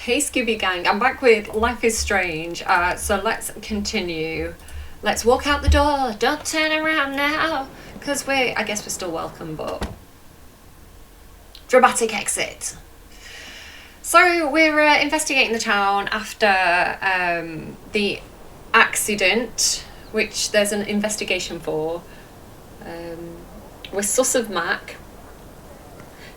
Hey Scooby Gang, I'm back with Life is Strange. So let's continue. Let's walk out the door, don't turn around now. Because I guess we're still welcome, but... Dramatic exit. So we're investigating the town after the accident, which there's an investigation for. We're sus of Mac.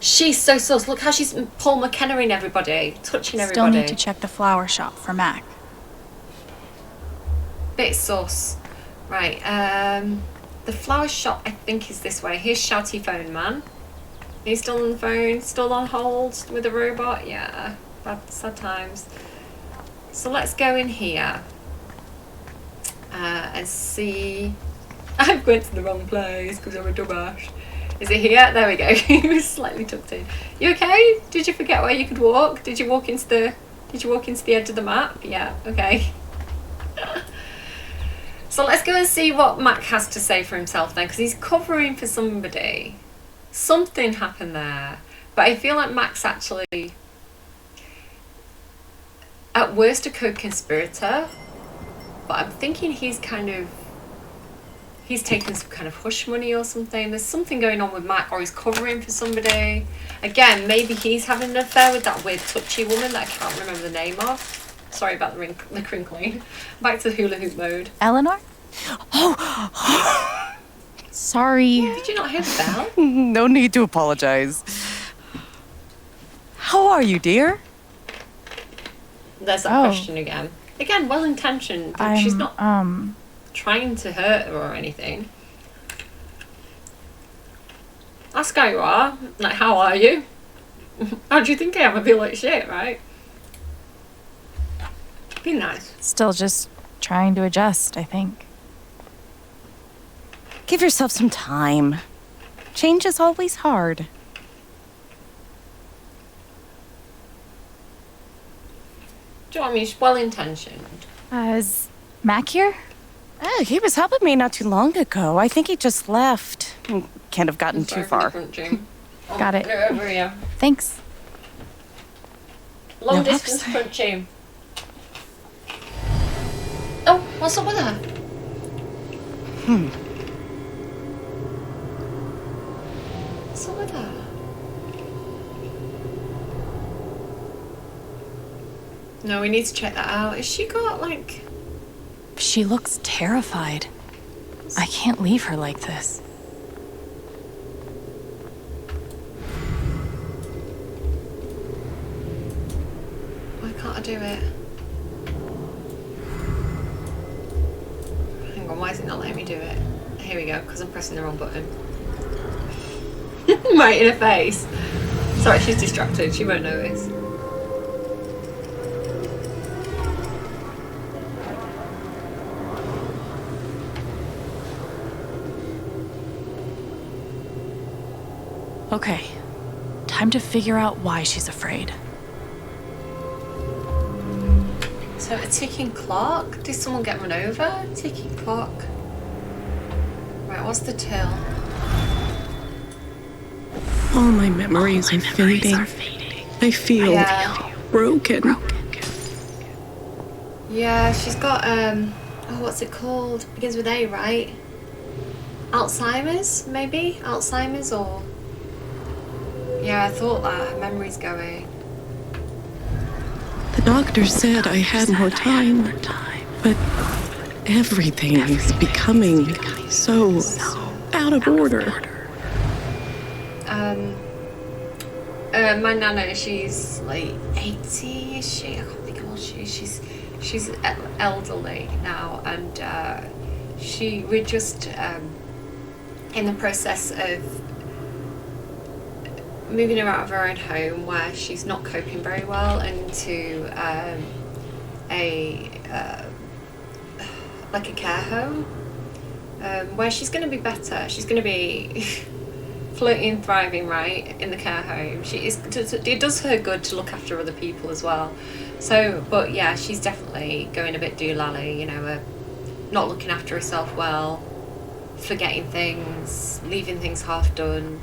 She's so sus. Look how she's Paul McKenna-ing everybody, touching everybody. Still need to check the flower shop for Mac. Bit sus. Right, the flower shop I think is this way. Here's Shouty Phone Man. He's still on the phone, still on hold with a robot. Yeah, sad times. So let's go in here and see. I've went to the wrong place because I'm a dumbass. Is it here? There we go. He was slightly tucked in. You okay? Did you forget where you could walk? Did you walk into the edge of the map? Yeah, okay. So let's go and see what Mac has to say for himself then, because he's covering for somebody. Something happened there. But I feel like Mac's actually at worst a co-conspirator. But I'm thinking he's taken some kind of hush money or something. There's something going on with Mac, or he's covering for somebody. Again, maybe he's having an affair with that weird touchy woman that I can't remember the name of. Sorry about the crinkling. Back to hula hoop mode. Eleanor? Oh! Sorry. Did you not hear the bell? No need to apologize. How are you, dear? There's that question again. Again, well-intentioned. She's not trying to hurt her or anything. Ask how you are. Like, how are you? How do you think I am? I feel like shit, right? Be nice. Still just trying to adjust, I think. Give yourself some time. Change is always hard. Do you know what I mean? She's well-intentioned. Is Mac here? Oh, he was helping me not too long ago. I think he just left. Can't have gotten too far. Got it. Go over here. Thanks. Long No distance problem. crunching. Oh, what's up with her? What's up with her? No, we need to check that out. Has she got, like... She looks terrified. I can't leave her like this. Why can't I do it? Hang on, why is it not letting me do it? Here we go, because I'm pressing the wrong button. Right in her face. Sorry, she's distracted. She won't notice. Okay. Time to figure out why she's afraid. So a ticking clock? Did someone get run over? Ticking clock. Right, what's the till? All my memories are fading. I feel broken. Yeah, she's got what's it called? Begins with A, right? Alzheimer's, maybe? Alzheimer's or... Yeah, I thought that. Her memory's going. The doctor said I had more time, but everything is becoming so out of order. My nana, she's like 80, is she? I can't think how old she is. She's elderly now, and we're just in the process of moving her out of her own home where she's not coping very well into a care home where she's going to be better. She's going to be floating and thriving, right, in the care home. It does her good to look after other people as well. So, but yeah, she's definitely going a bit doolally, not looking after herself well, forgetting things, leaving things half done.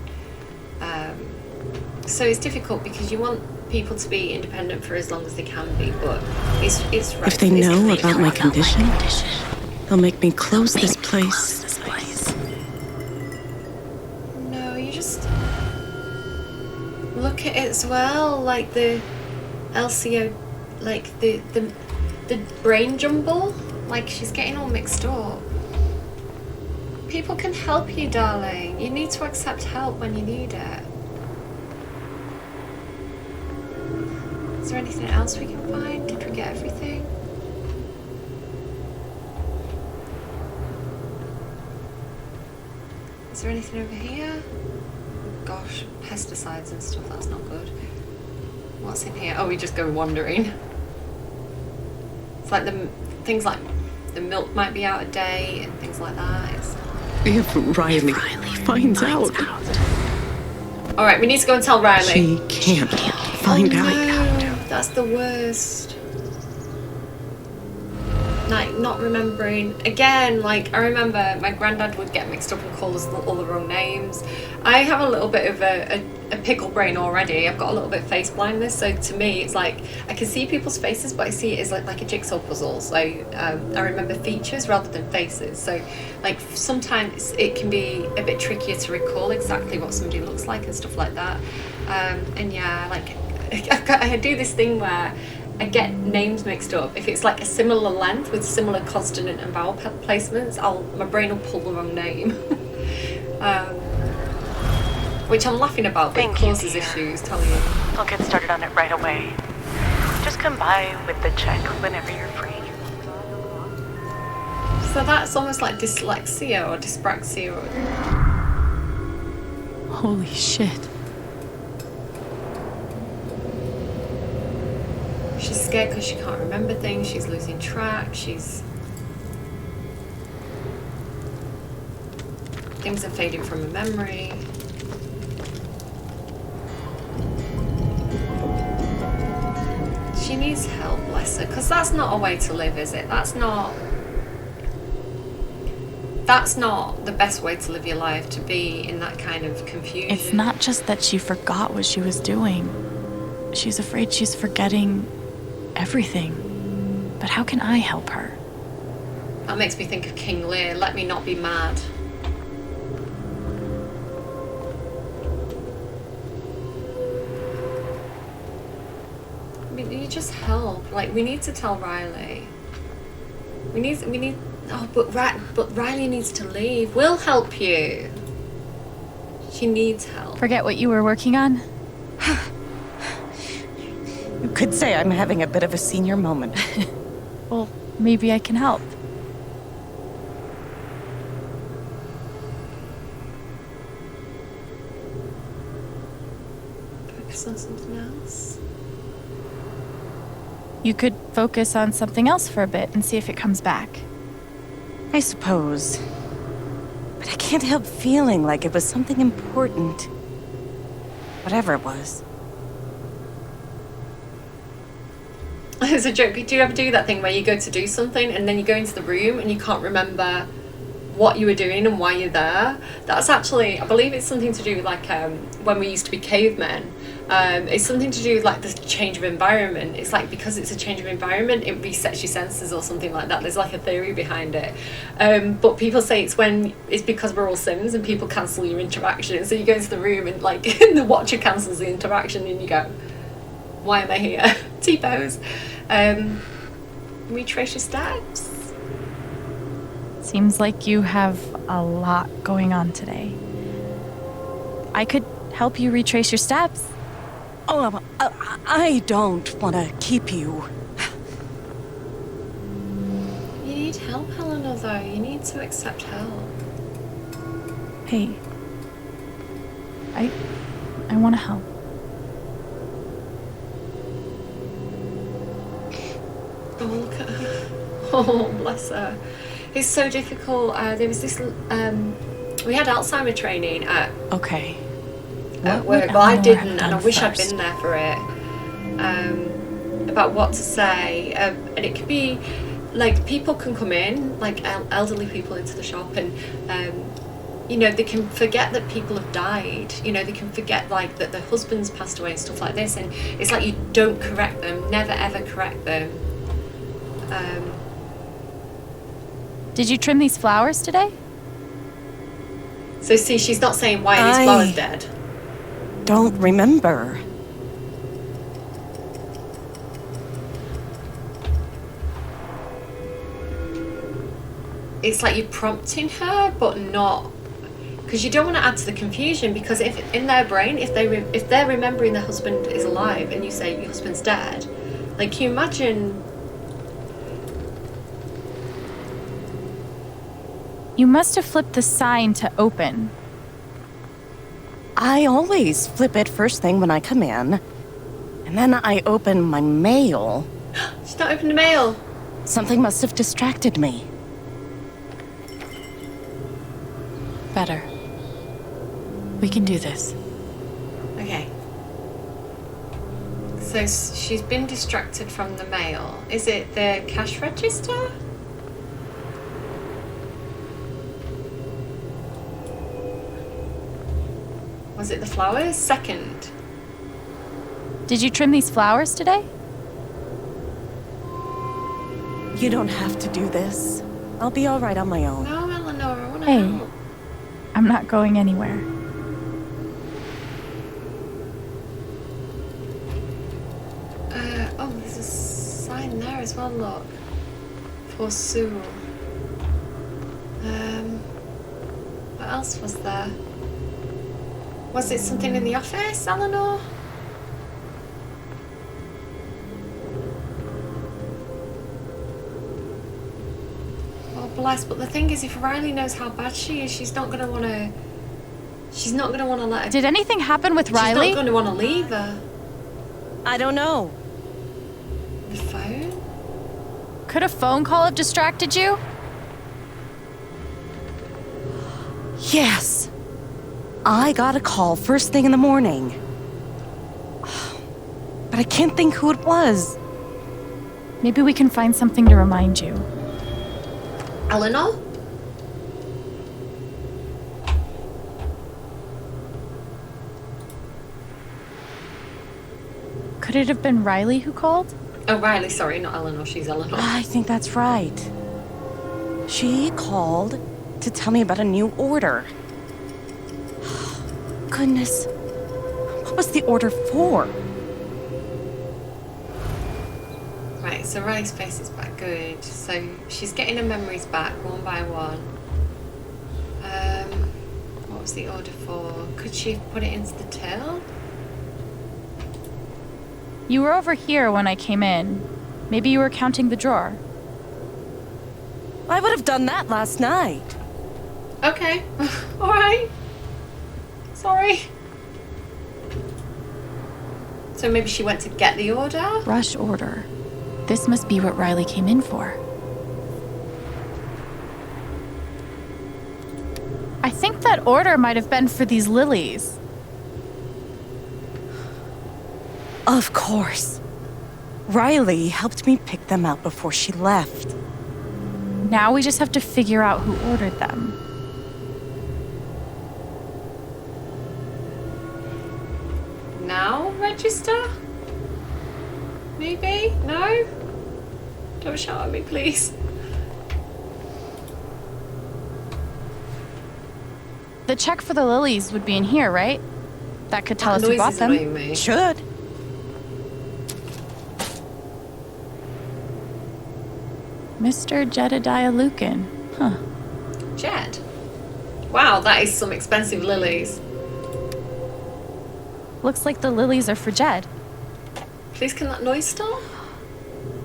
So it's difficult because you want people to be independent for as long as they can be, but it's right. If they it's know clear about now. my condition, they'll make me close this place. No, you just look at it as well, like the LCO, like the brain jumble, like she's getting all mixed up. People can help you, darling. You need to accept help when you need it. Is there anything else we can find? Did we get everything? Is there anything over here? Gosh, pesticides and stuff, that's not good. What's in here? Oh, we just go wandering. It's like things like the milk might be out of date and things like that. If Riley finds out, Alright, we need to go and tell Riley. she can't find out. No, that's the worst. Like, not remembering. Again, like, I remember my granddad would get mixed up and call us all the wrong names. I have a little bit of a pickle brain already. I've got a little bit of face blindness, so to me, it's like, I can see people's faces, but I see it as like a jigsaw puzzle. So I remember features rather than faces. So, like, sometimes it can be a bit trickier to recall exactly what somebody looks like and stuff like that. And yeah, like, I do this thing where I get names mixed up. If it's like a similar length with similar consonant and vowel placements, my brain will pull the wrong name. Which I'm laughing about, but it causes issues, telling you. I'll get started on it right away. Just come by with the check whenever you're free. So that's almost like dyslexia or dyspraxia. Holy shit. She's scared because she can't remember things, she's losing track, things are fading from her memory. She needs help, bless her, because that's not a way to live, is it? That's not the best way to live your life, to be in that kind of confusion. It's not just that she forgot what she was doing. She's afraid she's forgetting everything. But how can I help her? That makes me think of King Lear, let me not be mad. I mean, you just help. Like, we need to tell Riley. We need. Oh, but Riley needs to leave. We'll help you. She needs help. Forget what you were working on? You could say I'm having a bit of a senior moment. Well, maybe I can help. Focus on something else. You could focus on something else for a bit and see if it comes back. I suppose. But I can't help feeling like it was something important. Whatever it was. It's a joke. Do you ever do that thing where you go to do something and then you go into the room and you can't remember what you were doing and why you're there? That's actually, I believe it's something to do with like when we used to be cavemen. It's something to do with like the change of environment. It's like because it's a change of environment, it resets your senses or something like that. There's like a theory behind it. But people say it's because we're all Sims and people cancel your interaction. So you go into the room and like the watcher cancels the interaction and you go, why am I here? T-pose. Retrace your steps. Seems like you have a lot going on today. I could help you retrace your steps. Oh, I don't want to keep you. You need help, Helena, though. You need to accept help. Hey. I want to help. Oh, look at her. Oh, bless her. It's so difficult. There was this... we had Alzheimer training at Okay. work. Well, I didn't, and I wish I'd been there for it. About what to say. And it could be... Like, people can come in, like elderly people into the shop, and you know, they can forget that people have died. You know, they can forget, like, that their husbands passed away and stuff like this. And it's like you don't correct them, never ever correct them. Did you trim these flowers today? So see, she's not saying why are these flowers dead. Don't remember. It's like you're prompting her, but not, because you don't want to add to the confusion. Because if in their brain, if they're remembering their husband is alive, and you say your husband's dead, like, can you imagine? You must have flipped the sign to open. I always flip it first thing when I come in. And then I open my mail. She's not opened the mail. Something must have distracted me. Better. We can do this. Okay. So she's been distracted from the mail. Is it the cash register? Was it the flowers? Second. Did you trim these flowers today? You don't have to do this. I'll be all right on my own. No, Eleanor, I want to Hey. help. I'm not going anywhere. Oh, there's a sign there as well, look. For Sue. What else was there? Was it something in the office, Eleanor? Oh, bless. But the thing is, if Riley knows how bad she is, she's not gonna want to. She's not gonna want to let her. Did anything happen with Riley? She's not gonna want to leave her. I don't know. The phone? Could a phone call have distracted you? Yes. I got a call first thing in the morning. But I can't think who it was. Maybe we can find something to remind you. Eleanor? Could it have been Riley who called? Oh, Riley, sorry, not Eleanor. She's Eleanor. I think that's right. She called to tell me about a new order. Goodness. What was the order for? Right, so Riley's face is back. Good. So she's getting her memories back one by one. What was the order for? Could she have put it into the till? You were over here when I came in. Maybe you were counting the drawer. I would have done that last night. Okay. All right. Sorry. So maybe she went to get the order? Rush order. This must be what Riley came in for. I think that order might have been for these lilies. Of course. Riley helped me pick them out before she left. Now we just have to figure out who ordered them. Now register? Maybe? No? Don't shout at me, please. The check for the lilies would be in here, right? That could tell us That who noise bought is them. annoying me. Should. Mr. Jedediah Lucan. Huh. Jed. Wow, that is some expensive lilies. Looks like the lilies are for Jed. Please, can that noise stop?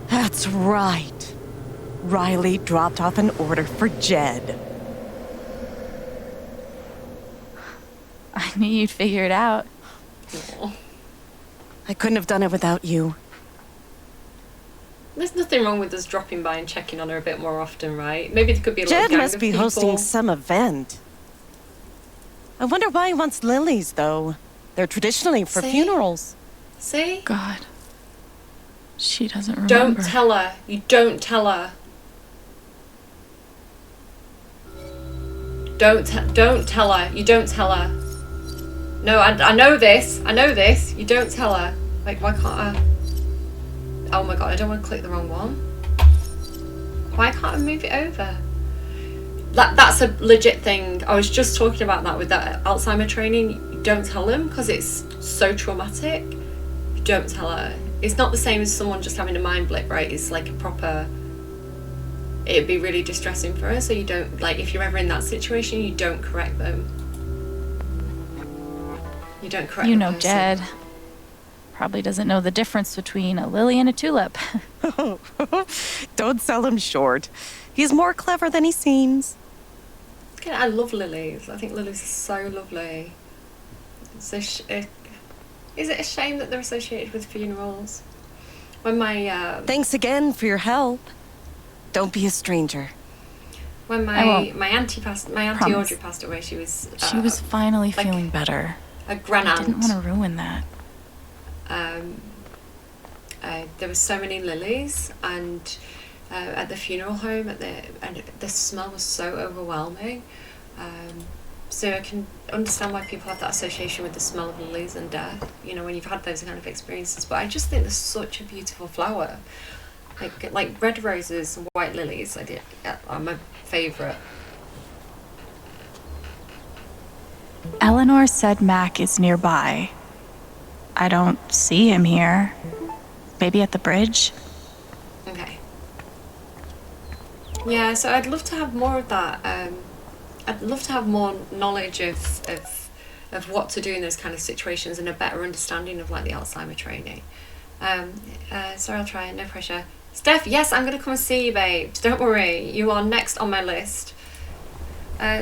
That's right. Riley dropped off an order for Jed. I knew you'd figure it out. Aw. I couldn't have done it without you. There's nothing wrong with us dropping by and checking on her a bit more often, right? Maybe there could be a little Jed gang must of be people. hosting some event. I wonder why he wants lilies, though. They're traditionally for See? funerals. See? God. She doesn't remember. Don't tell her. You don't tell her. Don't tell her. You don't tell her. No, I know this. I know this. You don't tell her. Like, why can't I? Oh my god, I don't want to click the wrong one. Why can't I move it over? That's a legit thing. I was just talking about that with that Alzheimer training. You don't tell them because it's so traumatic. You don't tell her. It's not the same as someone just having a mind blip, right? It's like a proper... It'd be really distressing for her, so you don't... Like, if you're ever in that situation, you don't correct them. You don't correct You the know person. Jed. Probably doesn't know the difference between a lily and a tulip. Don't sell him short. He's more clever than he seems. I love lilies. I think lilies are so lovely. Is it a shame that they're associated with funerals? When my Thanks again for your help. Don't be a stranger. when I won't. my auntie Promise. Audrey passed away, she was She was finally like feeling better. a I grand didn't want to ruin that. there were so many lilies, and at the funeral home, and the smell was so overwhelming. So I can understand why people have that association with the smell of lilies and death. You know, when you've had those kind of experiences. But I just think they're such a beautiful flower. Like red roses and white lilies, are my favourite. Eleanor said Mac is nearby. I don't see him here. Maybe at the bridge? Okay. Yeah, so I'd love to have more of that. I'd love to have more knowledge of what to do in those kind of situations and a better understanding of like the Alzheimer training. So I'll try it, no pressure. Steph, yes, I'm going to come and see you, babes. Don't worry, you are next on my list.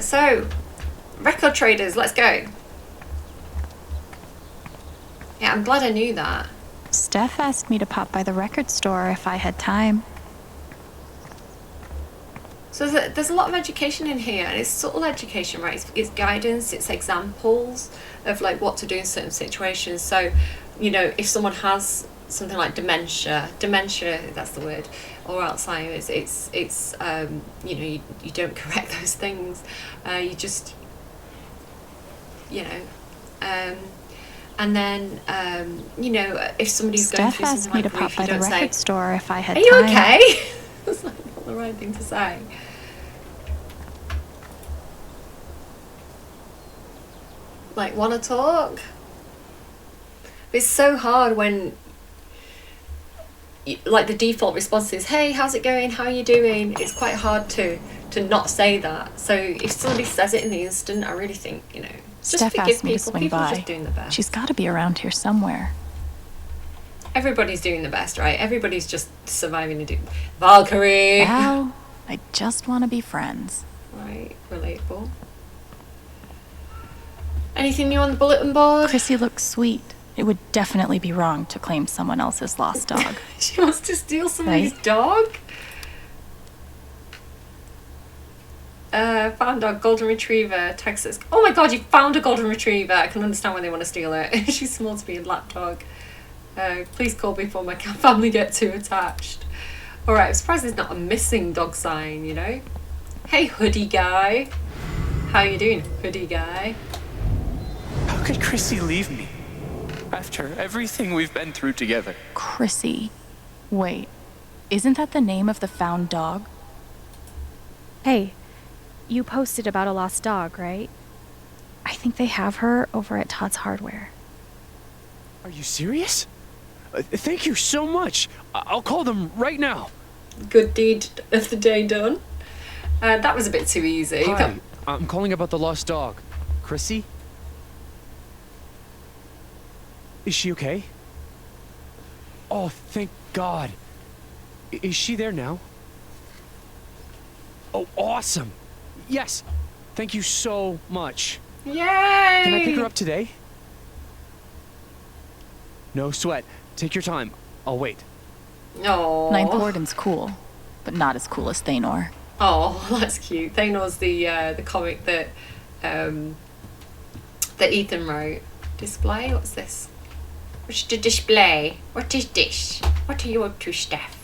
So, record traders, let's go. Yeah, I'm glad I knew that. Steph asked me to pop by the record store if I had time. So there's a lot of education in here, and it's subtle education, right? It's guidance, it's examples of like what to do in certain situations. So, you know, if someone has something like dementia, that's the word, or Alzheimer's, it's you know, you don't correct those things. You just, you know, and then you know, if somebody's going Steph through asked something me like to pop grief, by you the don't record say, store if I had "Are time. you okay?" That's like not the right thing to say. Like, want to talk? It's so hard when like the default response is, "Hey, how's it going? How are you doing?" It's quite hard to not say that. So if somebody says it in the instant, I really think, you know, just Steph forgive asked me to people. swing People are by. just doing the best. She's got to be around here somewhere. Everybody's doing the best, right? Everybody's just surviving to do. Valkyrie. Val, I just want to be friends. Right, relatable. Anything new on the bulletin board? Chrissy looks sweet. It would definitely be wrong to claim someone else's lost dog. She wants to steal somebody's Right. dog? Found a golden retriever, Texas. Oh my god, you found a golden retriever. I can understand why they want to steal it. She's small to be a lap dog. Please call before my family get too attached. Alright, I'm surprised there's not a missing dog sign, you know? Hey, hoodie guy. How you doing, hoodie guy? How could Chrissy leave me? After everything we've been through together. Chrissy. Wait, isn't that the name of the found dog? Hey, you posted about a lost dog, right? I think they have her over at Todd's Hardware. Are you serious? Thank you so much. I'll call them right now. Good deed of the day done. That was a bit too easy. Hi, I'm calling about the lost dog. Chrissy? Is she okay? Oh, thank God. Is she there now? Oh, awesome. Yes. Thank you so much. Yay! Can I pick her up today? No sweat. Take your time. I'll wait. Oh. Ninth Warden's cool, but not as cool as Thanor. Oh, that's cute. Thanor's the comic that Ethan wrote. Display? What's this? What's the display? What is this? What are you up to, Steph?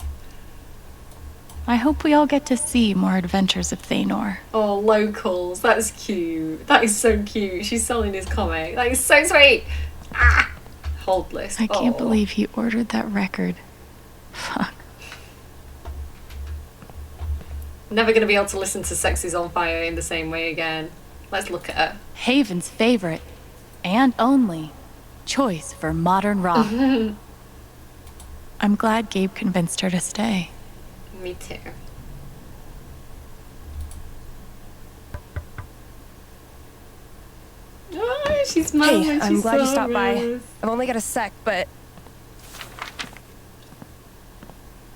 I hope we all get to see more adventures of Thanor. Oh, locals. That's cute. That is so cute. She's selling his comic. That is so sweet. Ah! Holdless. I can't Oh. believe he ordered that record. Fuck. Never going to be able to listen to Sex is on Fire in the same way again. Let's look at her. Haven's favorite and only choice for modern rock. I'm glad Gabe convinced her to stay. Me too. Oh, she's smiling. Hey, I'm she's glad you so stopped by. rose. I've only got a sec, but...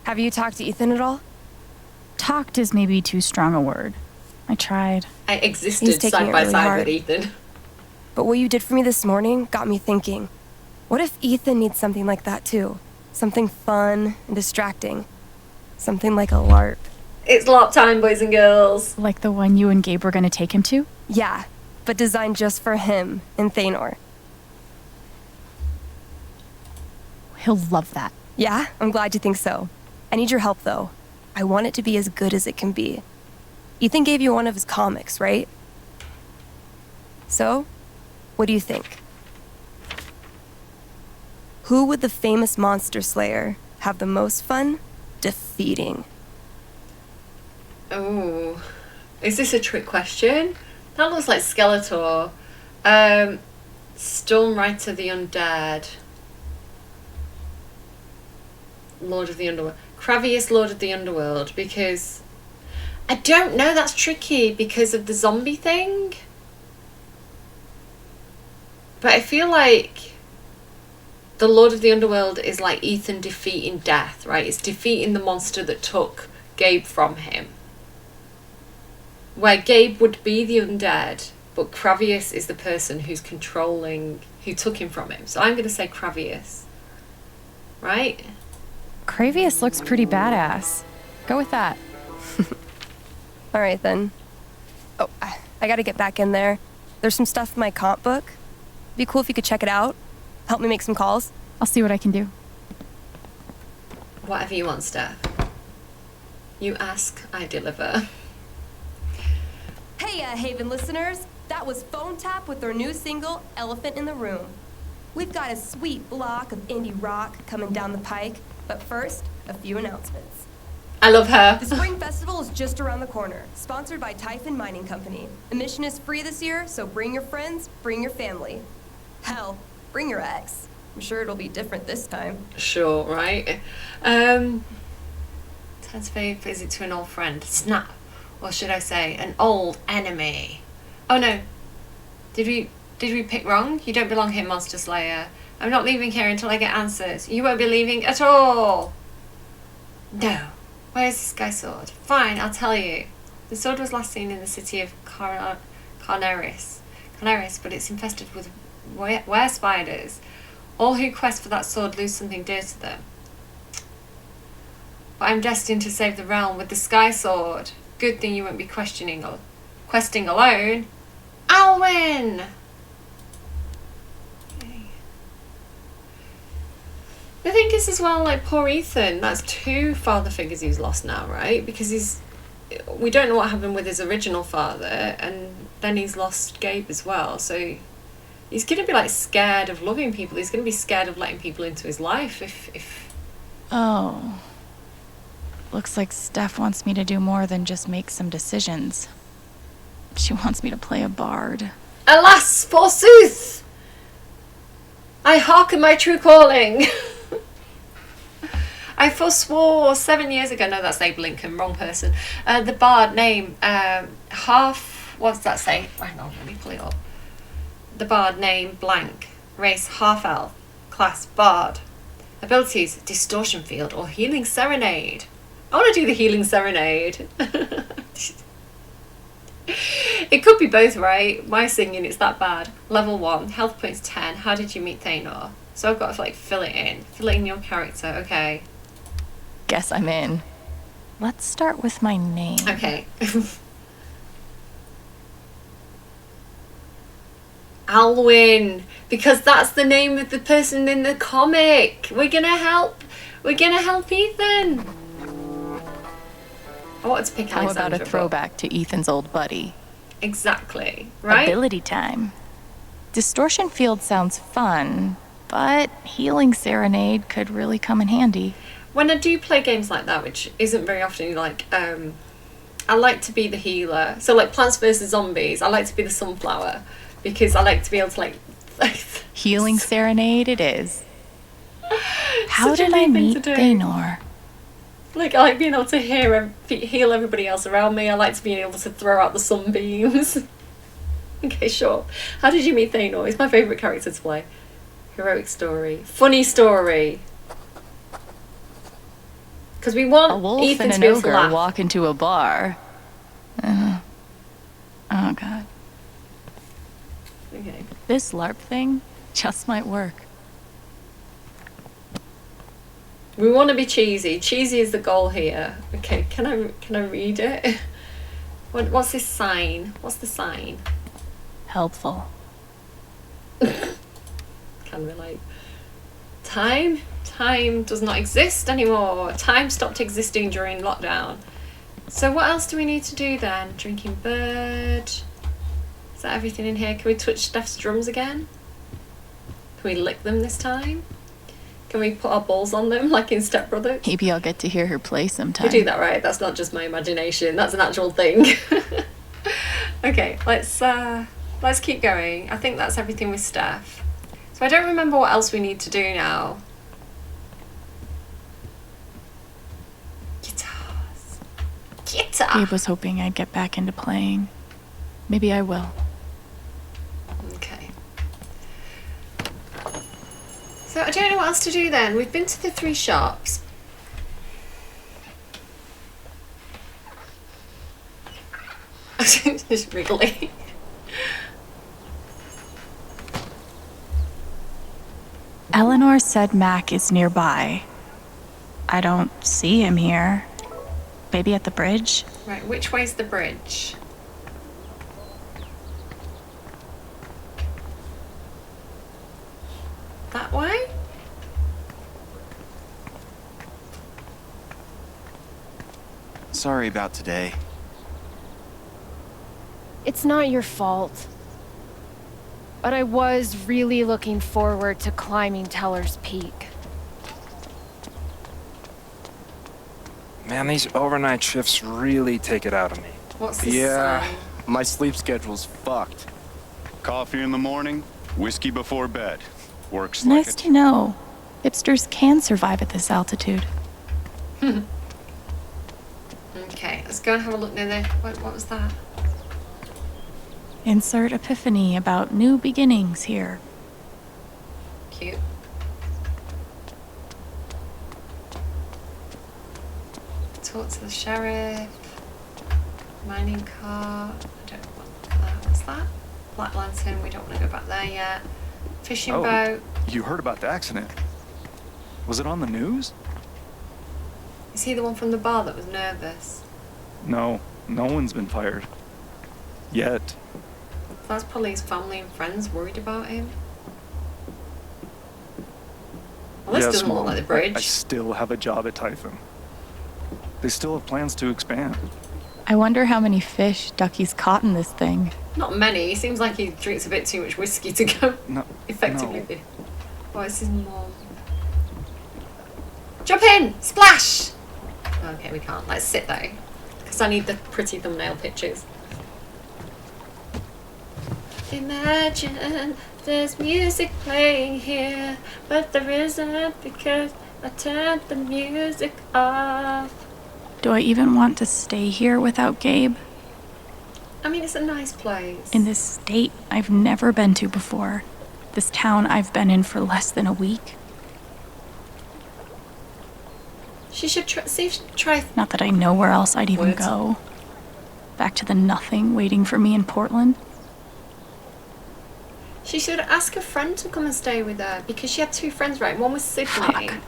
Have you talked to Ethan at all? Talked is maybe too strong a word. I tried. I He's existed taking side it by really side hard. with Ethan. But what you did for me this morning got me thinking. What if Ethan needs something like that too? Something fun and distracting. Something like a LARP. It's LARP time, boys and girls. Like the one you and Gabe were gonna take him to? Yeah, but designed just for him and Thanor. He'll love that. Yeah, I'm glad you think so. I need your help though. I want it to be as good as it can be. Ethan gave you one of his comics, right? So, what do you think? Who would the famous monster slayer have the most fun defeating? Oh, is this a trick question? That looks like Skeletor. Stormrider the Undead. Lord of the Underworld. Kravius, Lord of the Underworld, because... I don't know, that's tricky because of the zombie thing. But I feel like the Lord of the Underworld is like Ethan defeating death, right? It's defeating the monster that took Gabe from him. Where Gabe would be the undead, but Kravius is the person who's controlling, who took him from him. So I'm going to say Kravius. Right? Kravius looks pretty badass. Go with that. All right then. Oh, I gotta get back in there. There's some stuff in my comp book. It'd be cool if you could check it out. Help me make some calls. I'll see what I can do. Whatever you want, Steph. You ask, I deliver. Hey, Haven listeners. That was Phone Tap with their new single, Elephant in the Room. We've got a sweet block of indie rock coming down the pike, but first, a few announcements. I love her. The Spring Festival is just around the corner, sponsored by Typhon Mining Company. Admission is free this year, so bring your friends, bring your family. Hell, bring your ex. I'm sure it'll be different this time. Sure, right? Turns a visit to an old friend. Snap. Or should I say, an old enemy. Oh no. Did we pick wrong? You don't belong here, Monster Slayer. I'm not leaving here until I get answers. You won't be leaving at all. No. Where's the sky sword? Fine, I'll tell you. The sword was last seen in the city of Carneris, but it's infested with were spiders. All who quest for that sword lose something dear to them. But I'm destined to save the realm with the sky sword. Good thing you won't be questing alone. I'll win! The thing is as well, like, poor Ethan, that's two father figures he's lost now, right? Because we don't know what happened with his original father, and then he's lost Gabe as well, so he's going to be, like, scared of loving people. He's going to be scared of letting people into his life if... Oh. Looks like Steph wants me to do more than just make some decisions. She wants me to play a bard. Alas, forsooth! I hearken my true calling. I forswore 7 years ago, no, that's Abe Lincoln, wrong person. The bard name, what's that say? Hang on, let me pull it up. The bard name, blank. Race, half-elf. Class, bard. Abilities, distortion field or healing serenade. I want to do the healing serenade. It could be both, right? My singing, it's that bad. Level 1, health points 10. How did you meet Thanor? So I've got to, like, fill it in your character. Okay. Guess I'm in. Let's start with my name. Okay. I'll win because that's the name of the person in the comic. We're gonna help Ethan. I wanted to pick How Alexandra. about a but- throwback to Ethan's old buddy? Exactly. Right? Ability time. Distortion field sounds fun, but healing serenade could really come in handy. When I do play games like that, which isn't very often, like, I like to be the healer. So, like, Plants vs. Zombies, I like to be the sunflower. Because I like to be able to, like... Healing serenade it is. How Such a did I neat thing meet to do. Thanor? Like, I like being able to heal everybody else around me. I like to be able to throw out the sunbeams. Okay, sure. How did you meet Thanor? He's my favourite character to play. Heroic story. Funny story. Because we A want wolf Ethan and to an be able to ogre laugh. walk into a bar. Oh god. Okay. This LARP thing just might work. We want to be cheesy. Cheesy is the goal here. Okay, can I read it? What's this sign? What's the sign? Helpful. Can relate. Time does not exist anymore. Time stopped existing during lockdown. So what else do we need to do then? Drinking bird. Is that everything in here? Can we touch Steph's drums again? Can we lick them this time? Can we put our balls on them like in Step Brothers? Maybe I'll get to hear her play sometime. We do that, right? That's not just my imagination. That's an actual thing. Okay, let's keep going. I think that's everything with Steph. So I don't remember what else we need to do now. Guitar. Gabe was hoping I'd get back into playing. Maybe I will. Okay. So I don't know what else to do then. We've been to the 3 shops. Just wriggly. Eleanor said Mac is nearby. I don't see him here. Maybe at the bridge? Right, which way's the bridge? That way? Sorry about today. It's not your fault. But I was really looking forward to climbing Teller's Peak. Man, these overnight shifts really take it out of me. What's this Yeah, sign? my sleep schedule's fucked. Coffee in the morning, whiskey before bed. Works Nice like to know. Hipsters can survive at this altitude. Okay, let's go and have a look near there. What was that? Insert epiphany about new beginnings here. Cute. Talk to the sheriff. Mining car. I don't want that. What's that? Black lantern. We don't want to go back there yet. Fishing boat. You heard about the accident. Was it on the news? Is he the one from the bar that was nervous? No, no one's been fired. Yet. That's probably his family and friends worried about him. Well, this Yes, doesn't look Mom, like the bridge. I still have a job at Typhon. They still have plans to expand. I wonder how many fish Ducky's caught in this thing. Not many. He seems like he drinks a bit too much whiskey to go No, effectively. no. Oh, it's his mom. Jump in! Splash! Okay, we can't. Let's sit though. Because I need the pretty thumbnail pictures. Imagine there's music playing here, but there isn't because I turned the music off. Do I even want to stay here without Gabe? I mean, it's a nice place. In this state I've never been to before. This town I've been in for less than a week. She should see if she try. Not that I know where else I'd even Words. go. Back to the nothing waiting for me in Portland. She should ask a friend to come and stay with her because she had 2 friends, right? One was Sydney, Fuck. I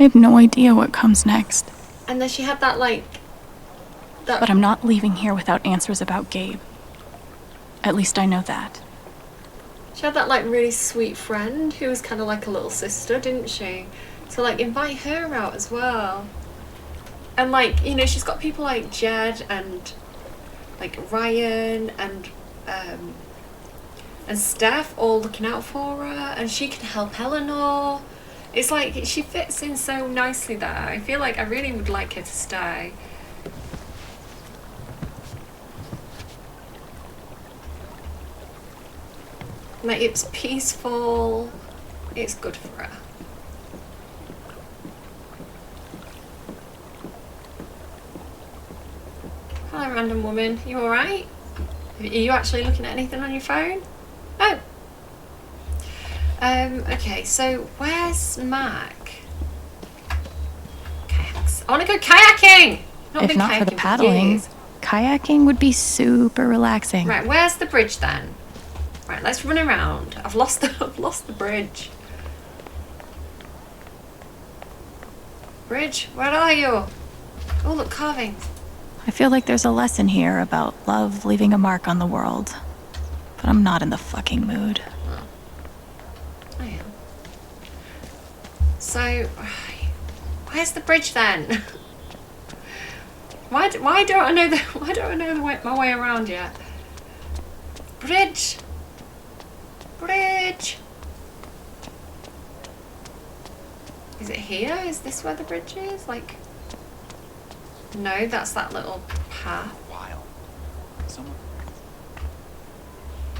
have no idea what comes next. and then she had that But I'm not leaving here without answers about Gabe. At least I know that. She had that really sweet friend who was kind of like a little sister, didn't she? So invite her out as well. And like, you know, she's got people like Jed and like Ryan and Steph all looking out for her, and she can help Eleanor. It's like she fits in so nicely there. I feel like I really would like her to stay. Like, it's peaceful. It's good for her. Hello, random woman. You alright? Are you actually looking at anything on your phone? Oh. Okay, so where's Mac? Kayaks. I want to go kayaking! If not for the paddling, kayaking would be super relaxing. Right, where's the bridge then? Right, let's run around. I've lost the bridge. Bridge, where are you? Oh, look, carvings. I feel like there's a lesson here about love leaving a mark on the world. But I'm not in the fucking mood. Oh. I am. So, where's the bridge then? Why don't I know my way around yet? Bridge. Bridge. Is it here? Is this where the bridge is? Like, no, that's that little path.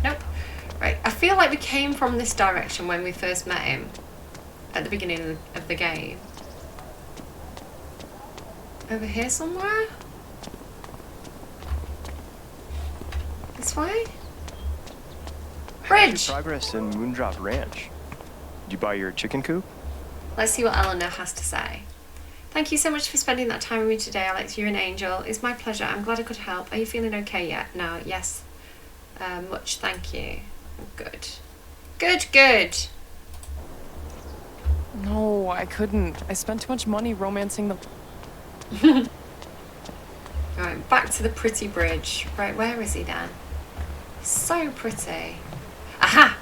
Nope. Right, I feel like we came from this direction when we first met him at the beginning of the game. Over here somewhere? This way? Bridge! Progress in Moondrop Ranch. Did you buy your chicken coop? Let's see what Eleanor has to say. Thank you so much for spending that time with me today, Alex. You're an angel. It's my pleasure. I'm glad I could help. Are you feeling okay yet? No, yes. Much thank you. Good. Good. No, I couldn't. I spent too much money romancing the... Right, back to the pretty bridge. Right, where is he then? So pretty. Aha!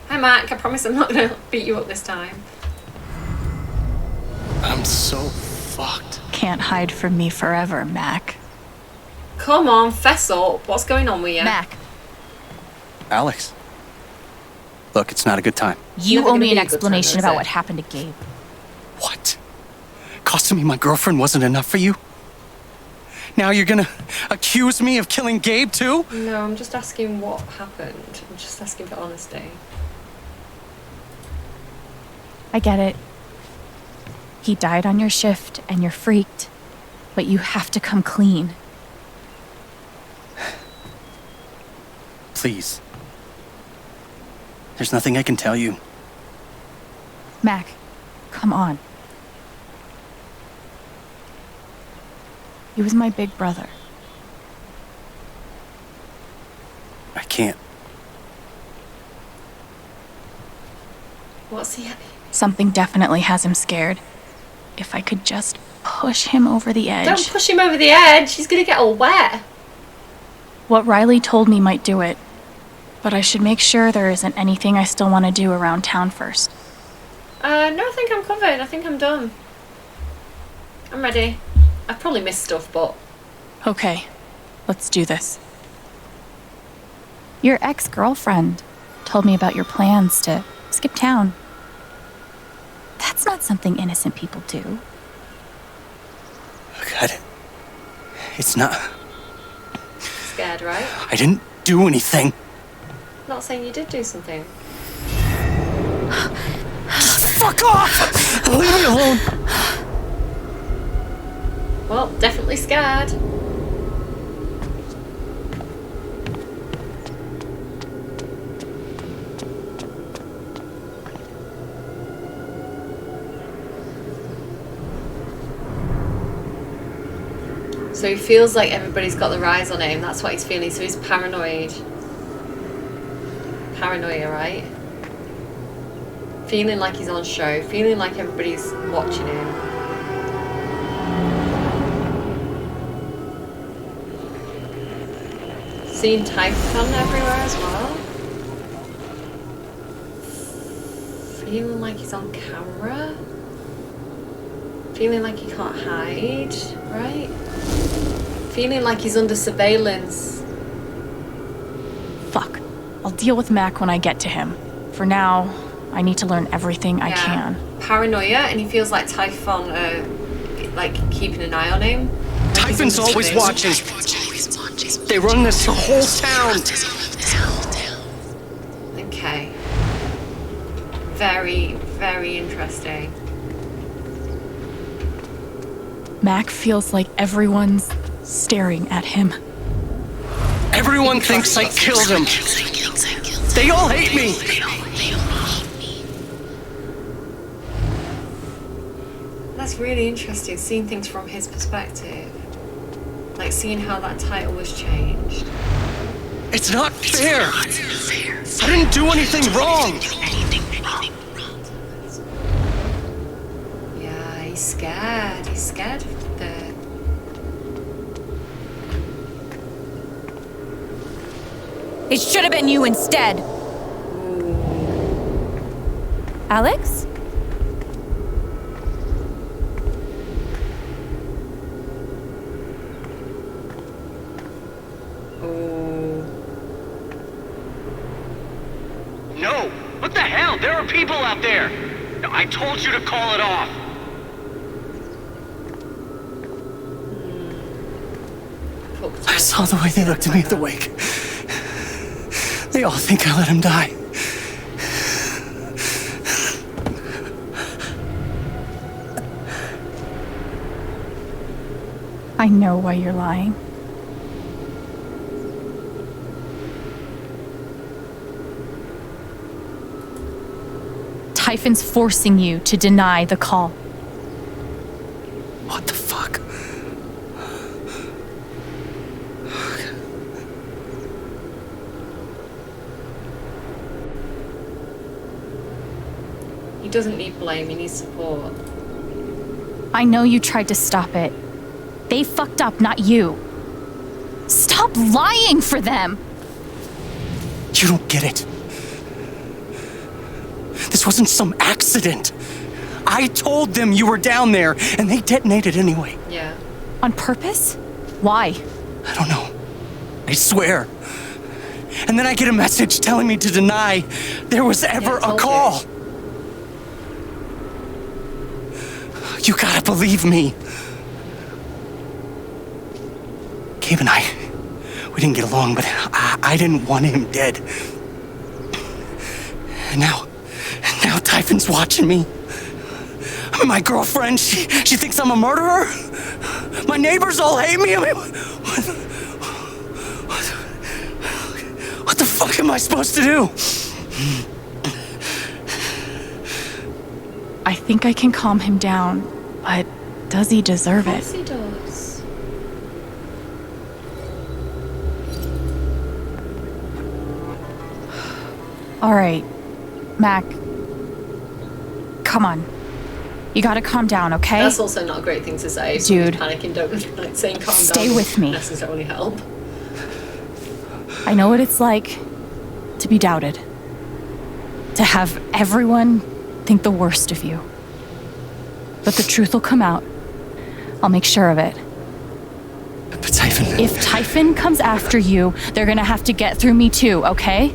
Hi, Mac. I promise I'm not going to beat you up this time. I'm so fucked. Can't hide from me forever, Mac. Come on, fess up. What's going on with you? Mac. Alex. Look, it's not a good time. You owe me an explanation about what happened to Gabe. What? Costing me my girlfriend wasn't enough for you? Now you're gonna accuse me of killing Gabe too? No, I'm just asking what happened. I'm just asking for honesty. I get it. He died on your shift and you're freaked, but you have to come clean. Please. There's nothing I can tell you. Mac, come on. He was my big brother. I can't. What's he? Something definitely has him scared. If I could just push him over the edge. Don't push him over the edge. He's gonna get all wet. What Riley told me might do it. But I should make sure there isn't anything I still want to do around town first. No, I think I'm covered. I think I'm done. I'm ready. I've probably missed stuff, but... Okay, let's do this. Your ex-girlfriend told me about your plans to skip town. That's not something innocent people do. God, it's not... Scared, right? I didn't do anything. Not saying you did do something. Fuck off! Leave me alone! Well, definitely scared. So he feels like everybody's got their eyes on him. That's what he's feeling. So he's paranoid. Paranoia, right? Feeling like he's on show. Feeling like everybody's watching him. Seeing Typhon everywhere as well. Feeling like he's on camera. Feeling like he can't hide, right? Feeling like he's under surveillance. Fuck. I'll deal with Mac when I get to him. For now, I need to learn everything I can. Paranoia, and he feels like Typhon like keeping an eye on him. Like Typhon's always watching. They run this whole town. Okay. Very, very interesting. Mac feels like everyone's staring at him. Everyone thinks I killed him. They all hate me. That's really interesting, seeing things from his perspective. Like seeing how that title was changed. It's not fair. I didn't do anything wrong. Yeah, he's scared. He's scared of the... It should have been you instead. Alex? No. What the hell? There are people out there. I told you to call it off. I saw the way they looked at me at the wake. They all think I let him die. I know why you're lying. Typhon's forcing you to deny the call. What the fuck? He doesn't need blame, he needs support. I know you tried to stop it. They fucked up, not you. Stop lying for them! You don't get it. This wasn't some accident. I told them you were down there, and they detonated anyway. Yeah. On purpose? Why? I don't know. I swear. And then I get a message telling me to deny there was ever a call. You gotta believe me. Gabe and we didn't get along, but I didn't want him dead. And now Typhon's watching me. My girlfriend, she thinks I'm a murderer. My neighbors all hate me. I mean, what the fuck am I supposed to do? I think I can calm him down, but does he deserve it? Yes, he does. All right, Mac. Come on. You gotta calm down, okay? That's also not a great thing to say. Dude. Panicking, don't like saying calm down. Stay with me. Necessarily help. I know what it's like to be doubted. To have everyone think the worst of you. But the truth will come out. I'll make sure of it. But Typhon... If Typhon comes after you, they're gonna have to get through me too, okay?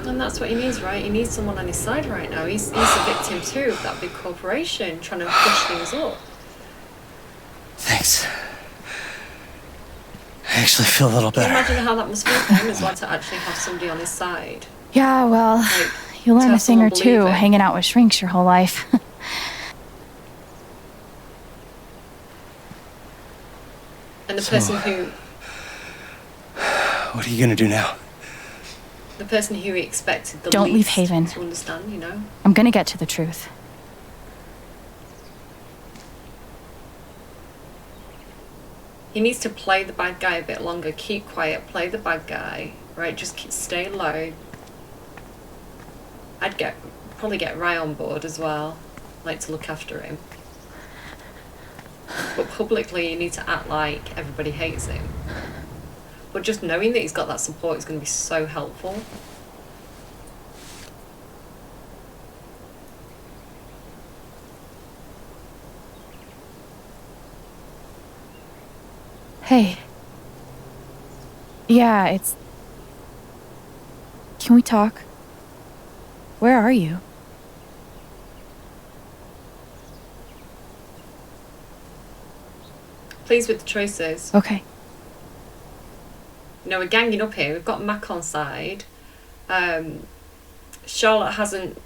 And that's what he needs, right? He needs someone on his side right now. He's a victim too of that big corporation trying to push things up. Thanks. I actually feel a little Can you better. imagine how that must feel for him as well, to actually have somebody on his side? Yeah, well, Like, you learn to a have thing or someone believe two it. hanging out with shrinks your whole life. And the So, person who... What are you gonna do now? The person who he expected the Don't leave least Haven. to understand, you know? I'm gonna get to the truth. He needs to play the bad guy a bit longer, keep quiet, play the bad guy, right? Just stay low. I'd probably get Rai on board as well, like to look after him. But publicly, you need to act like everybody hates him. But just knowing that he's got that support is going to be so helpful. Hey. Yeah, it's... Can we talk? Where are you? Pleased with the choices. Okay. You know, we're ganging up here. We've got Mac on side. Charlotte hasn't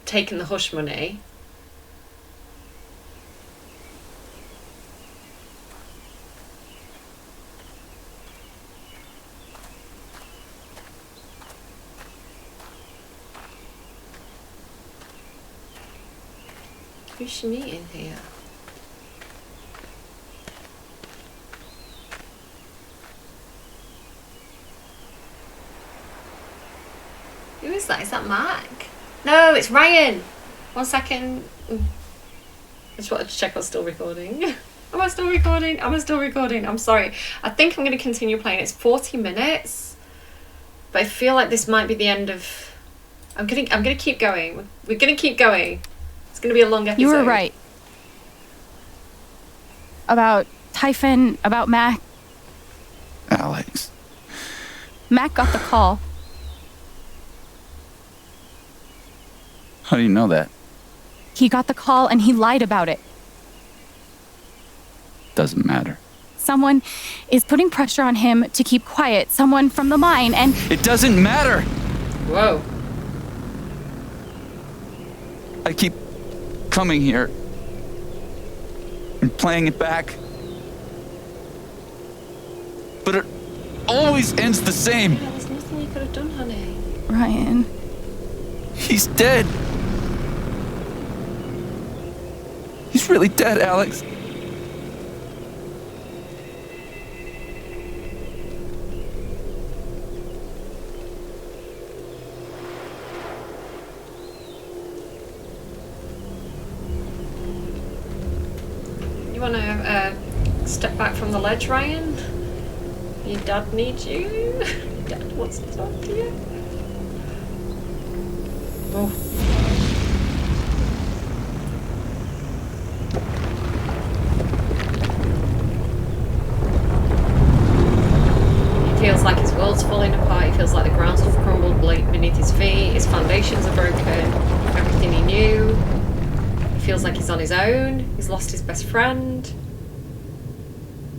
taken the hush money. Who's she meeting here? Who is that? Is that Mac? No, it's Ryan. 1 second. I just wanted to check I was still recording. Am I still recording? Am I still recording? I'm sorry. I think I'm going to continue playing. It's 40 minutes. But I feel like this might be the end of... I'm gonna keep going. We're gonna keep going. It's gonna be a long episode. You were right. About Typhon, about Mac. Alex. Mac got the call. How do you know that? He got the call and he lied about it. Doesn't matter. Someone is putting pressure on him to keep quiet. Someone from the mine, and... It doesn't matter! Whoa. I keep coming here and playing it back. But it always ends the same. Yeah, there's nothing you could have done, honey. Ryan. He's dead. He's really dead, Alex. You want to step back from the ledge, Ryan? Your dad needs you. Your dad wants to talk to you. Oh. He feels like his world's falling apart. He feels like the ground's crumbled beneath his feet. His foundations are broken. Everything he knew. He feels like he's on his own. He's lost his best friend.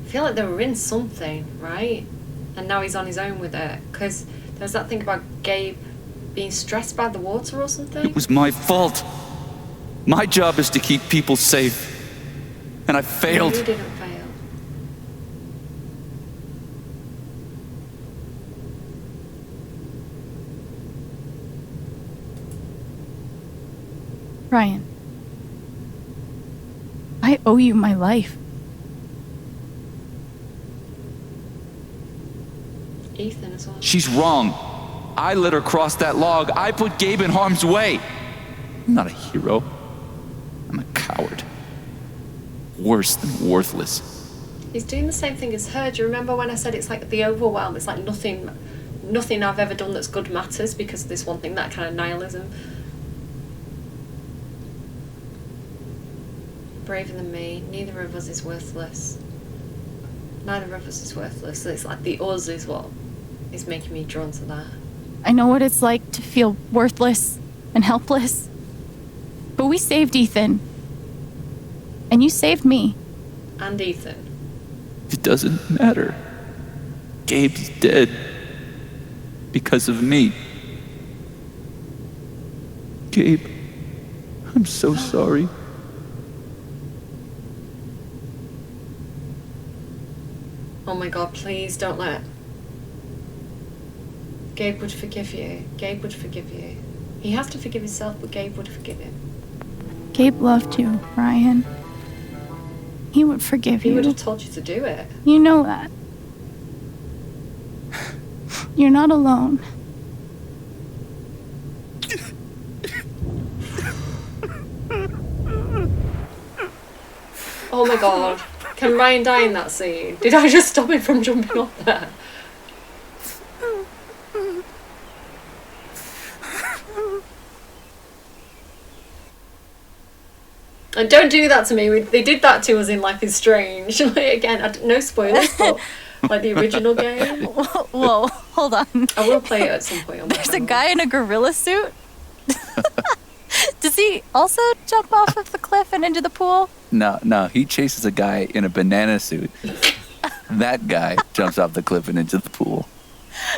I feel like they were in something, right? And now he's on his own with it. Because there's that thing about Gabe being stressed by the water or something. It was my fault. My job is to keep people safe. And I failed. You didn't fail. Ryan. I owe you my life. Ethan as well. She's wrong. I let her cross that log. I put Gabe in harm's way. I'm not a hero. I'm a coward. Worse than worthless. He's doing the same thing as her. Do you remember when I said it's like the overwhelm? It's like nothing I've ever done that's good matters because of this one thing, that kind of nihilism. Braver than me. Neither of us is worthless. Neither of us is worthless. So it's like the us is what is making me drawn to that. I know what it's like to feel worthless and helpless. But we saved Ethan. And you saved me. And Ethan. It doesn't matter. Gabe's dead. Because of me. Gabe, I'm so sorry. Oh my god, please don't let... Gabe would forgive you. Gabe would forgive you. He has to forgive himself, but Gabe would forgive him. Gabe loved you, Ryan. He would forgive you. He would have told you to do it. You know that. You're not alone. Oh my god. Can Ryan die in that scene? Did I just stop him from jumping off there? And don't do that to me. They did that to us in Life is Strange. Like, again, no spoilers, but like the original game. Whoa, hold on. I will play it at some point. There's a guy in a gorilla suit. Does he also jump off of the cliff and into the pool? No, he chases a guy in a banana suit. That guy jumps off the cliff and into the pool.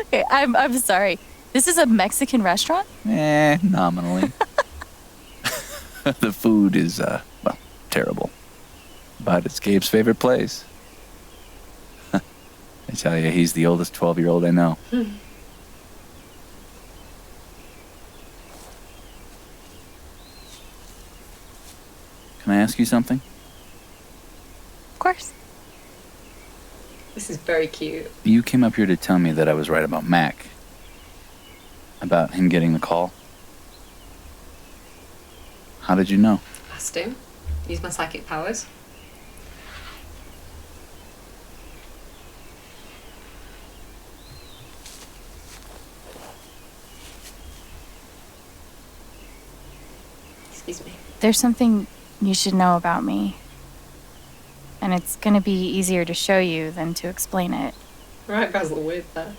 Okay, I'm sorry. This is a Mexican restaurant? Nominally. The food is, well, terrible. But it's Gabe's favorite place. I tell you, he's the oldest 12-year-old I know. Can I ask you something? Of course. This is very cute. You came up here to tell me that I was right about Mac. About him getting the call. How did you know? Asked him. Use my psychic powers. Excuse me. There's something you should know about me. And it's gonna be easier to show you than to explain it. Right, Basil, with that.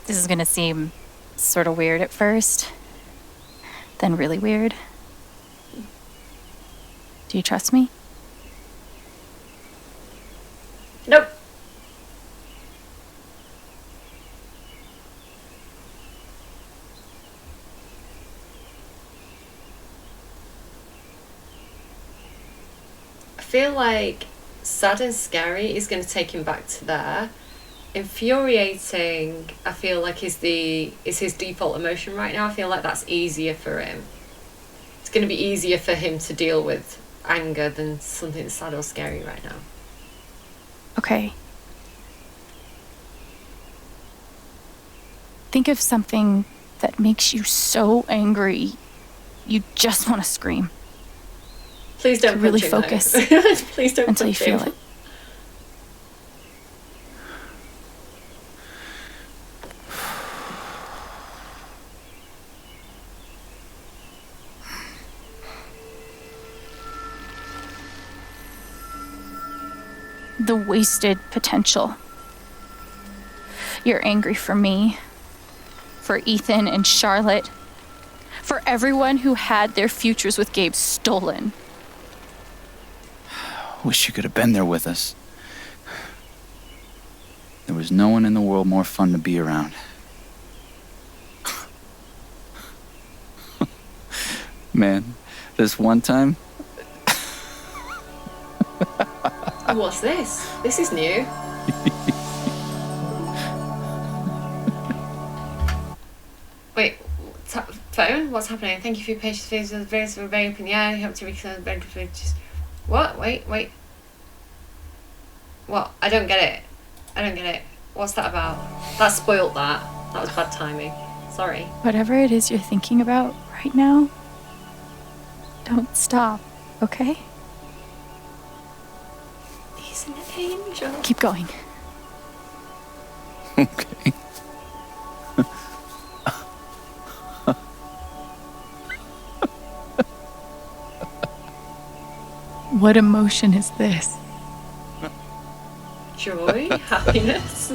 This is gonna seem sort of weird at first, then really weird. Do you trust me? Nope. I feel like sad and scary is going to take him back to there. Infuriating, I feel like is his default emotion right now. I feel like that's easier for him. It's going to be easier for him to deal with anger than something that's sad or scary right now. Okay. Think of something that makes you so angry you just want to scream. Please don't to really punch him, focus Please don't until you punch him. feel it. The wasted potential. You're angry for me, for Ethan and Charlotte, for everyone who had their futures with Gabe stolen. Wish you could have been there with us. There was no one in the world more fun to be around. Man, this one time... What's this? This is new. Wait, phone? What's happening? Thank you for your patience. Videos are very up in the air. You have to just... What? Wait. What? I don't get it. What's that about? That spoilt that. That was bad timing. Sorry. Whatever it is you're thinking about right now, don't stop, okay? He's an angel. Keep going. Okay. What emotion is this? Joy? Happiness?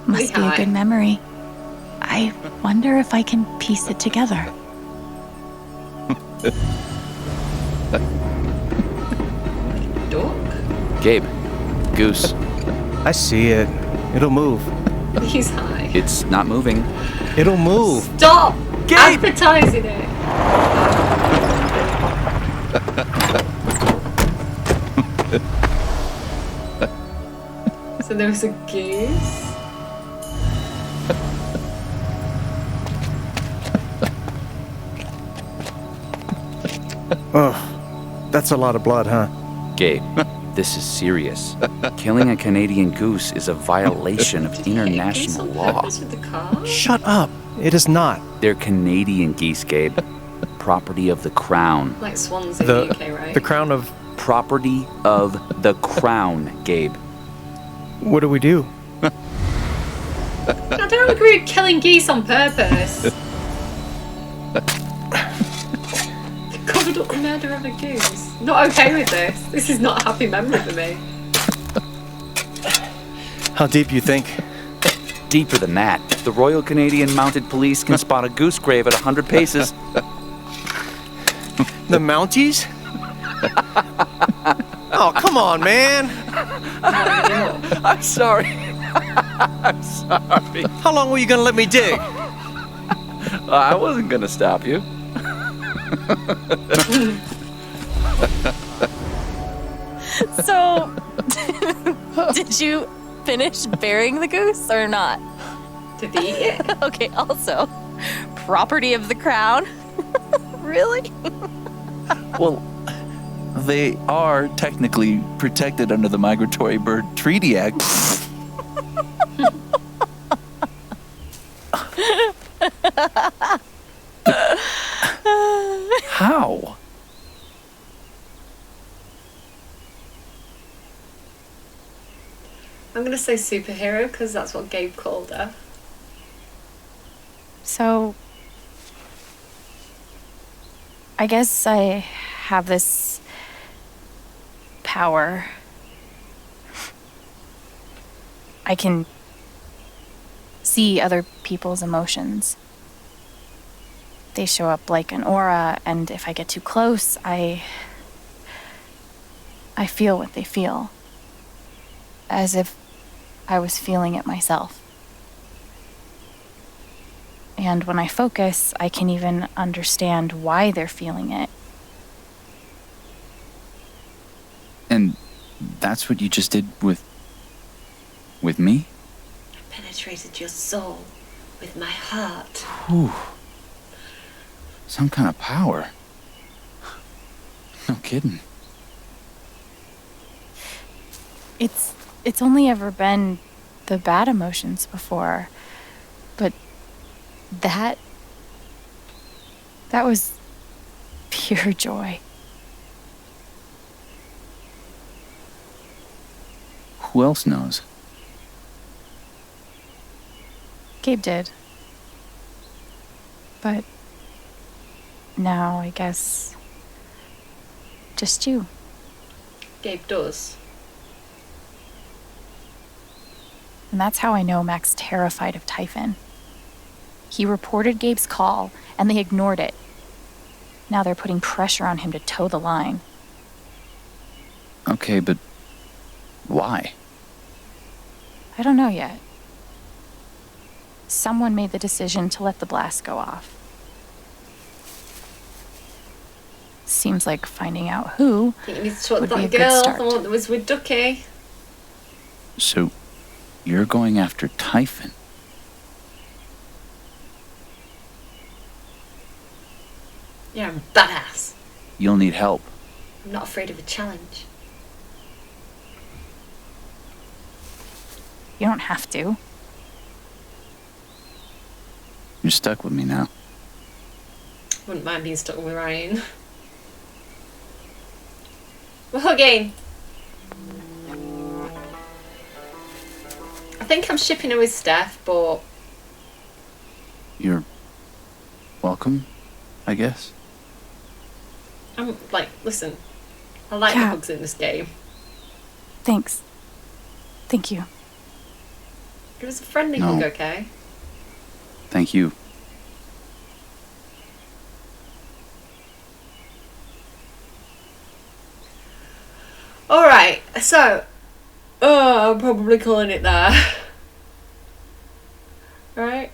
Must be a good memory. I wonder if I can piece it together. Dork? Gabe. Goose. I see it. It'll move. He's high. It's not moving. It'll move. Stop! Gabe! Advertising it! So there was a goose? Oh, that's a lot of blood, huh? Gabe, this is serious. Killing a Canadian goose is a violation of international law. With the car? Shut up. It is not. They're Canadian geese, Gabe. Property of the Crown. Like swans in the UK, right? The crown of... Property of the Crown, Gabe. What do we do? I don't agree with killing geese on purpose. Covered up the murder of a goose. Not okay with this. This is not a happy memory for me. How deep you think? Deeper than that. The Royal Canadian Mounted Police can spot a goose grave at 100 paces. The Mounties? Oh, come on, man. I'm sorry. I'm sorry. How long were you gonna let me dig? I wasn't gonna stop you. So, did you finish burying the goose or not? Did he eat it? Okay, also, property of the crown? Really? Well, they are technically protected under the Migratory Bird Treaty Act. How? I'm gonna say superhero because that's what Gabe called her. So, I guess I have this power. I can see other people's emotions. They show up like an aura, and if I get too close, I feel what they feel. As if I was feeling it myself. And when I focus, I can even understand why they're feeling it. And that's what you just did with me? I penetrated your soul with my heart. Whew. Some kind of power. No kidding. It's only ever been the bad emotions before, but that was pure joy. Who else knows? Gabe did. But now I guess just you. Gabe does. And that's how I know Mac's terrified of Typhon. He reported Gabe's call, and they ignored it. Now they're putting pressure on him to toe the line. Okay, but why? I don't know yet. Someone made the decision to let the blast go off. Seems like finding out who I think you need to talk would to be a that good girl, start. the one that was with Ducky. So, you're going after Typhon? Yeah, I'm badass. You'll need help. I'm not afraid of a challenge. You don't have to. You're stuck with me now. Wouldn't mind being stuck with Ryan. We're hugging. I think I'm shipping her with Steph, but You're welcome, I guess. I'm like, listen, I like the hugs in this game. Thanks. Thank you. It was a friendly No. hug, okay? Thank you. Alright, so I'm probably calling it there. Right?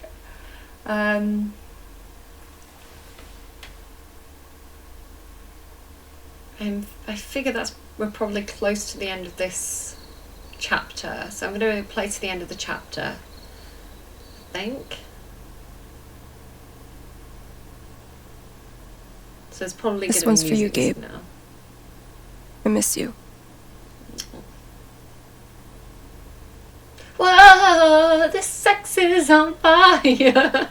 I figure we're probably close to the end of this chapter, so I'm going to play to the end of the chapter, I think. So it's probably This going one's to for be you, music Gabe. now. I miss you. Whoa, this sex is on fire.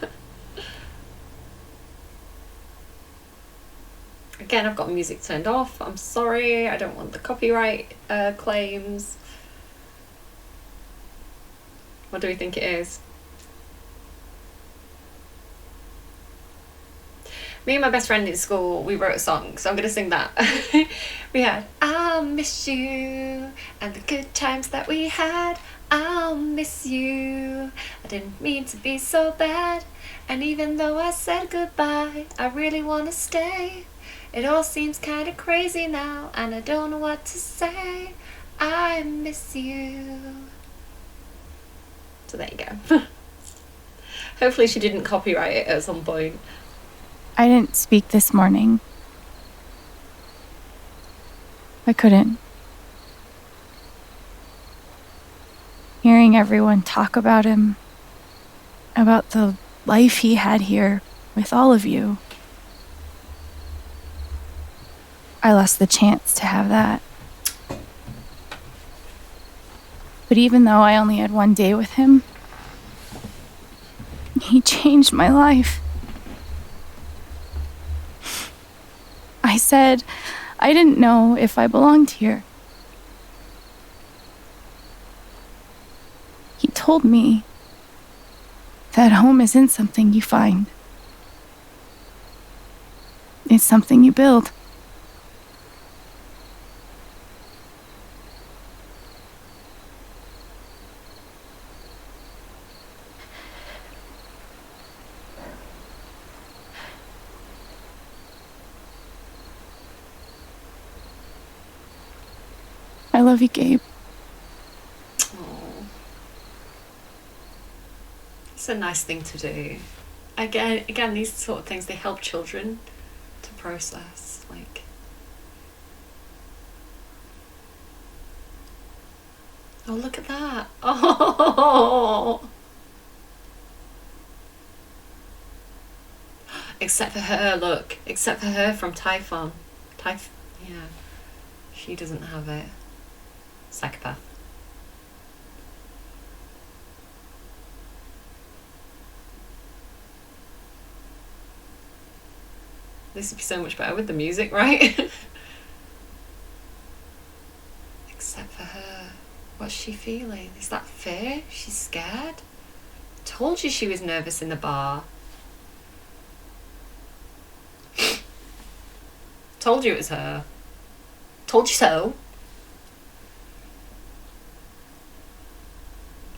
Again, I've got music turned off. I'm sorry, I don't want the copyright claims. What do we think it is? Me and my best friend in school, we wrote a song, so I'm going to sing that. We had, I'll miss you, and the good times that we had, I'll miss you. I didn't mean to be so bad, and even though I said goodbye, I really want to stay. It all seems kind of crazy now, and I don't know what to say. I miss you. So there you go. Hopefully she didn't copyright it at some point. I didn't speak this morning. I couldn't. Hearing everyone talk about him, about the life he had here with all of you, I lost the chance to have that. But even though I only had one day with him, he changed my life. I said I didn't know if I belonged here. He told me that home isn't something you find. It's something you build. I love you, Gabe. Oh, it's a nice thing to do. Again, these sort of things, they help children to process. Like, oh, look at that! Oh, except for her. Look, except for her from Typhon. Yeah, she doesn't have it. Psychopath. This would be so much better with the music, right? Except for her. What's she feeling? Is that fear? She's scared? Told you she was nervous in the bar. Told you it was her. Told you so.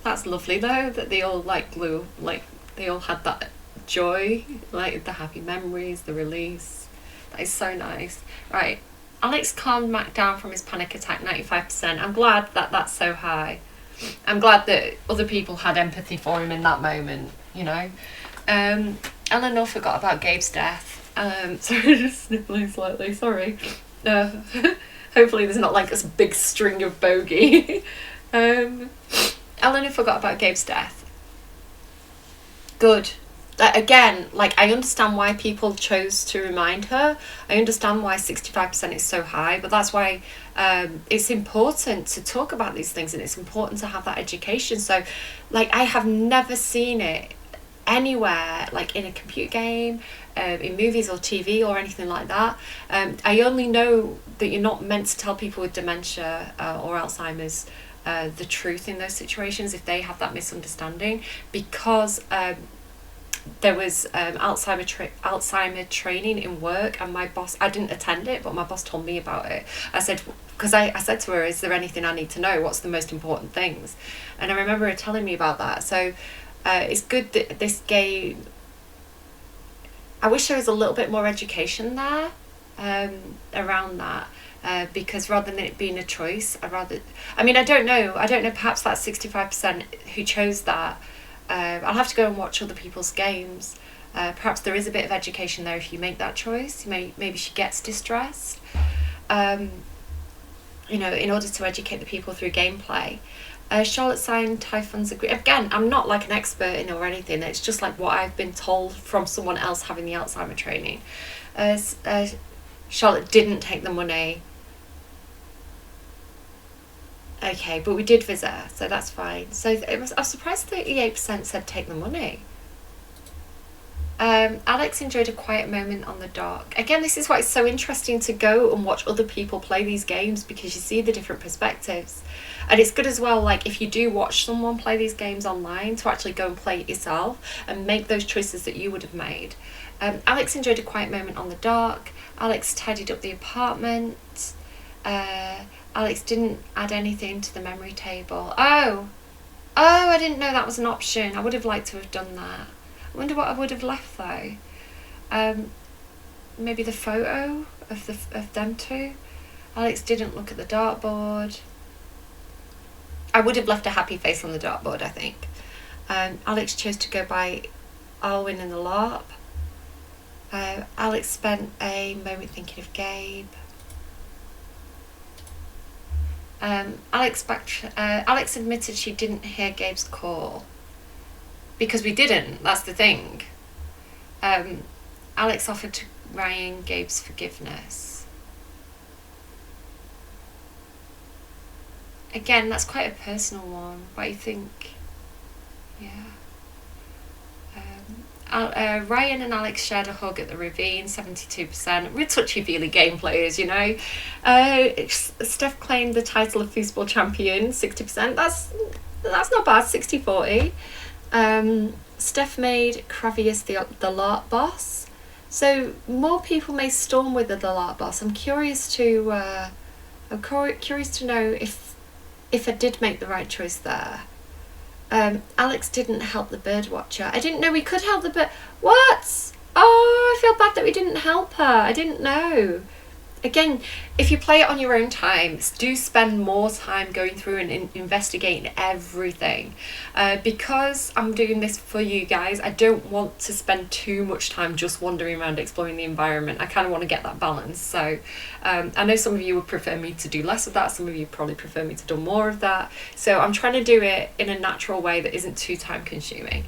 That's lovely though, that they all they all had that joy, like the happy memories, the release. That is so nice. Right, Alex calmed Mac down from his panic attack 95%. I'm glad that that's so high. I'm glad that other people had empathy for him in that moment, you know. Eleanor forgot about Gabe's death. Sorry, just sniffling slightly, sorry. Hopefully there's not like a big string of bogey. Eleanor forgot about Gabe's death. Good. Again, like, I understand why people chose to remind her. I understand why 65% is so high, but that's why it's important to talk about these things, and it's important to have that education. So, like, I have never seen it anywhere, like in a computer game, in movies or TV or anything like that. I only know that you're not meant to tell people with dementia or Alzheimer's the truth in those situations if they have that misunderstanding, because there was Alzheimer training in work, and my boss, I didn't attend it, but my boss told me about it. I said, because I said to her, is there anything I need to know? What's the most important things? And I remember her telling me about that. So it's good that this game, I wish there was a little bit more education there around that. Because rather than it being a choice, I don't know, perhaps that's 65% who chose that. I'll have to go and watch other people's games. Perhaps there is a bit of education there if you make that choice. Maybe she gets distressed, in order to educate the people through gameplay. Charlotte signed Typhon's agreement. Again, I'm not like an expert in or anything, it's just like what I've been told from someone else having the Alzheimer training. Charlotte didn't take the money. Okay, but we did visit her, so that's fine. So I was surprised 38% said take the money. Alex enjoyed a quiet moment on the dock. Again, this is why it's so interesting to go and watch other people play these games, because you see the different perspectives. And it's good as well, like, if you do watch someone play these games online, to actually go and play it yourself and make those choices that you would have made. Alex enjoyed a quiet moment on the dock. Alex tidied up the apartment. Alex didn't add anything to the memory table. Oh, I didn't know that was an option. I would have liked to have done that. I wonder what I would have left though. Maybe the photo of them two. Alex didn't look at the dartboard. I would have left a happy face on the dartboard, I think. Alex chose to go by Alwyn and the LARP. Alex spent a moment thinking of Gabe. Alex admitted she didn't hear Gabe's call. Because we didn't, that's the thing. Alex offered to Ryan Gabe's forgiveness. Again, that's quite a personal one. What do you think? Yeah. Ryan and Alex shared a hug at the ravine, 72%. We're touchy-feely game players, you know. Steph claimed the title of foosball champion, 60%. That's not bad, 60-40. Steph made Kravius the LARP boss. So more people may storm with the LARP boss. I'm curious to know if I did make the right choice there. Alex didn't help the bird watcher. I didn't know we could help the bird. What? Oh, I feel bad that we didn't help her. I didn't know. Again, if you play it on your own time, do spend more time going through and investigating everything. Because I'm doing this for you guys, I don't want to spend too much time just wandering around exploring the environment. I kind of want to get that balance. So I know some of you would prefer me to do less of that. Some of you probably prefer me to do more of that. So I'm trying to do it in a natural way that isn't too time consuming.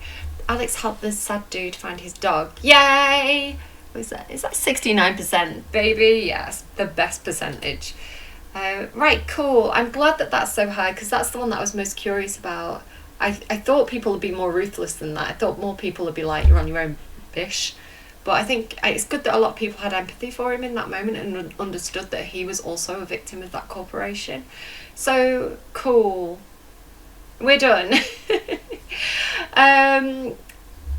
Alex helped the sad dude find his dog. Yay! Is that 69%, baby? Yes, the best percentage. Right, cool. I'm glad that that's so high, because that's the one that I was most curious about. I thought people would be more ruthless than that. I thought more people would be like, you're on your own, bish. But I think it's good that a lot of people had empathy for him in that moment and understood that he was also a victim of that corporation. So, cool. We're done. I'm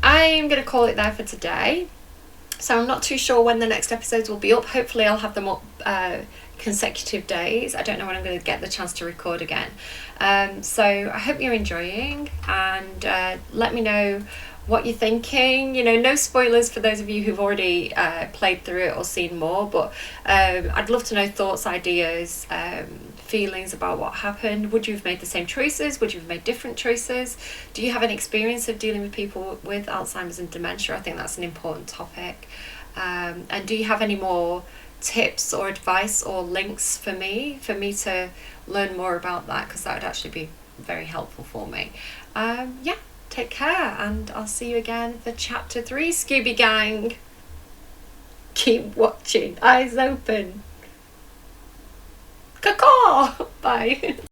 going to call it there for today. So I'm not too sure when the next episodes will be up. Hopefully I'll have them up consecutive days. I don't know when I'm going to get the chance to record again. So I hope you're enjoying, and let me know what you're thinking. You know, no spoilers for those of you who've already played through it or seen more, but I'd love to know thoughts, ideas, feelings about what happened. Would you have made the same choices? Would you have made different choices? Do you have any experience of dealing with people with Alzheimer's and dementia? I think that's an important topic. And do you have any more tips or advice or links for me to learn more about that? Because that would actually be very helpful for me. Yeah, take care, and I'll see you again for chapter 3, Scooby Gang. Keep watching, eyes open. Caw-caw! Bye.